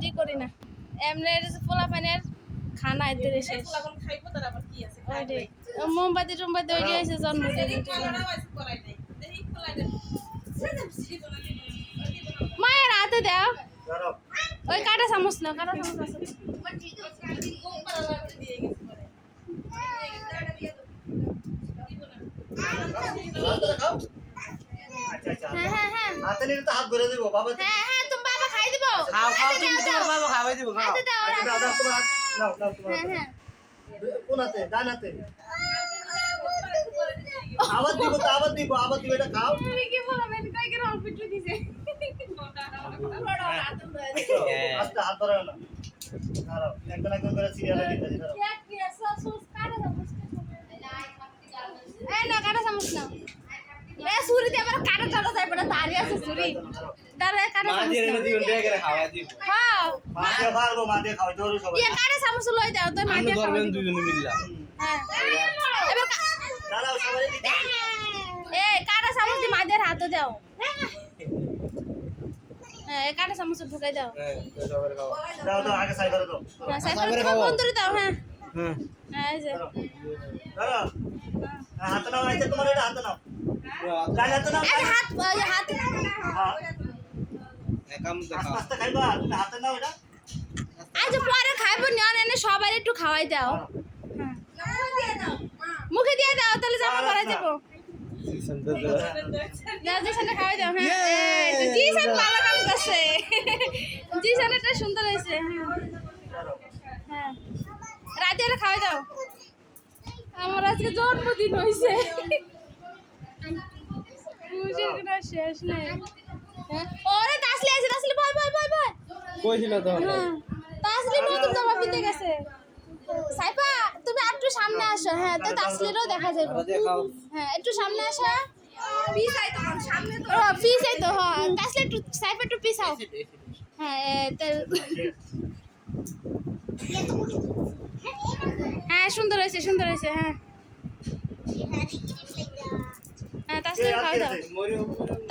video করি না এমনি পোলাপানের খানা এদের শেষ মোমবাতি টোমবাতি ওইটি হয়েছে জন্মদিন মায়ের হাতে দাও ওই কাটা চামচ নাও কাটা চামচ আছে হ্যাঁ হ্যাঁ হ্যাঁ হাতে নিলে তো হাত ধরে দিব বাবা হ্যাঁ হ্যাঁ তুমি বাবা খাই দিব খাও খাও তুমি তোমার বাবা খাওয়াই দিব খাও হাতে দাও দাদা তোমার হাত নাও নাও তোমার হ্যাঁ হ্যাঁ কোন হাতে ডান হাতে আবার দিব তো আবার দিব এটা খাও তুমি কি বলো আমি কই করে অল্প একটু দিছে আস্তে হাত ধরে না দাঁড়াও একজন একজন করে সিরিয়ালে দিতেছি দাঁড়াও কি আছে সস কাটা চামচ এই না কাটা চামচ নাও এ ছুরি দিয়ে আবার কাটা চামচ যাইবে না তারি আছে ছুরি দাঁড়া কাটা মা চামচ দিয়ে এনে দিবেন বেগে করে খাওয়াই দিব খাও মা দিয়ে পারবো মা দিয়ে খাওয়াই ধরো সবাই ইয়ে কাটা চামচ লই দাও তো মা আমি দিয়ে ধরবেন খাও দুইজনে মিললা হ্যাঁ এবার দাঁড়াও সবাই দিতে এই কাটা চামচ দিয়ে মাদের হাতে দাও হ্যাঁ এই কাটা চামচ ঢুকাই দাও হ্যাঁ সবাই খাও দাও দাও আগে সাই করে দাও হ্যাঁ সাইফার তুমি বন্ধুরে দাও হ্যাঁ হ্যাঁ হ্যাঁ এই যে দাঁড়াও হাতে নাও আইতে তোমার এটা হাতে নাও ডান হাতে নাও এই হাত হাত হ্যাঁ একাম দেখাও আস্তে খাইবা তুমি হাতে নাও এটা আজ পরে খাইবো না এনে সবাই একটু খাওয়াই দাও হ্যাঁ মুখে দিয়ে দাও তাহলে জামা পরাই দেবো দাও জিসানটা খাওয়াই দাও হ্যাঁ এই তো জিসান ভালো কাম করছে জিসান এটা সুন্দর হয়েছে হ্যাঁ রাতে হলে খাওয়াই দাও আমার আজকে জন্মদিন হয়েছে খুশির কোনো শেষ নেই হ্যাঁ ওরে তাসলি আছে তাসলি ভয় ভয় ভয় ভয় কইছিল তো হ্যাঁ তাসলি নতুন জামা পিনতে গেছে সাইফা তুমি একটু সামনে আসো হ্যাঁ তো তাসলিরও দেখা যাবে দেখাও হ্যাঁ একটু সামনে আসো পিস আই তো সামনে তো পিস আই তো হ্যাঁ তাসলি একটু সাইফা একটু পিস আও হ্যাঁ হ্যাঁ সুন্দর হয়েছে হ্যাঁ হ্যাঁ তাসলি খাওয়াই দাও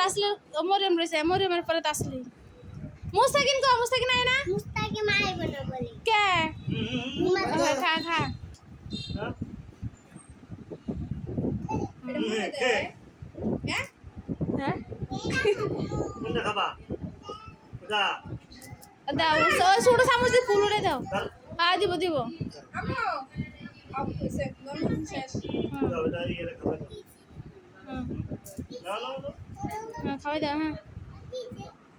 তাসলি মরিয়ম রয়েছে মরিয়মের পরে তাসলি মুস্তাকিন আয় না কে খা খা হ্যাঁ কোনটা খাবা ওটা দাও ছোট চামচ দিয়ে ফুল উড়ে দাও হ্যাঁ দিব দাও এটা ইয়ে খাবা না না হ্যাঁ খাওয়াই দাও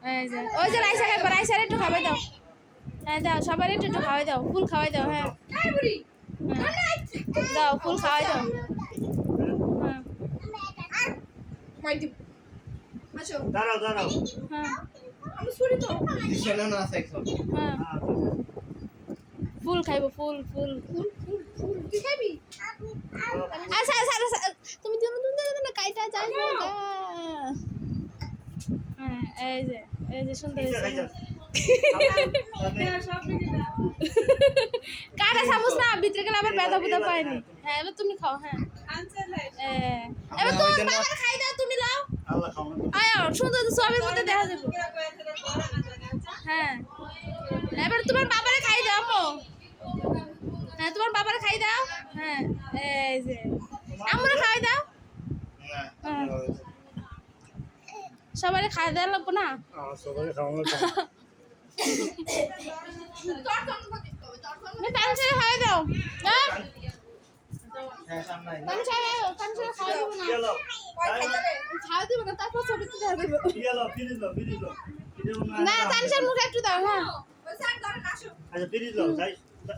হ্যাঁ ওই যে রাইসা খাইবো রাইসার একটু খাওয়াই দাও হ্যাঁ দাও সবার একটু খাওয়াই দাও ফুল খাওয়াই দাও হ্যাঁ দাও ফুল খাওয়াই দাও হ্যাঁ দাঁড়াও হ্যাঁ দিশানা না আছে এখন হ্যাঁ ফুল খাইবো ফুল আচ্ছা তুমি না কাইটা যাই হ্যাঁ এই যে সুন্দর কাটা চামচ না ভিতরে গেলে আবার ব্যথা বুধা পায়নি হ্যাঁ এবার তুমি খাও হ্যাঁ এবার তোমার বাবার খাই দাও তুমি লাও আল্লাহ খাও আয় সুন্দর ছবির মধ্যে দেখা যাবে হ্যাঁ এবার তোমার বাবারে খাই দাও আম্মু হ্যাঁ তোমার বাবারে খাই দাও হ্যাঁ এই যে আমরা খাই দাও সবাই খাই দেওয়া লাগবো না সবাই খাওয়ানো তানসারে খাই দাও হ্যাঁ হ্যাঁ সামনে তানসারে খাওয়া দেবো না গেল খাওয়া দেবো না তারপর ছবি তুলে দেবো গেল ফিরিজ দাও না তানসার মুখে একটু দাও হ্যাঁ আচ্ছা ফিরিজ দাও তাই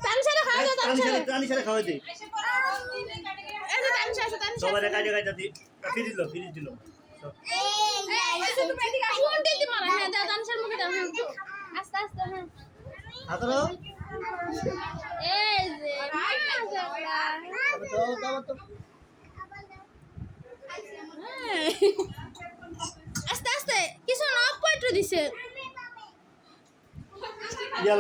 তানসারে খাওয়া দাও তানসারে খাওয়াই দে এই যে তানসার সবাই কাটে দি ফিরিজ দিল ফোন দিতে মারা হ্যাঁ দাও তানসার মুখে দাও হ্যাঁ আস্তে হ্যাঁ হাতরা এই যে আস্তে কিছু না অল্প একটু দিছে ইয়া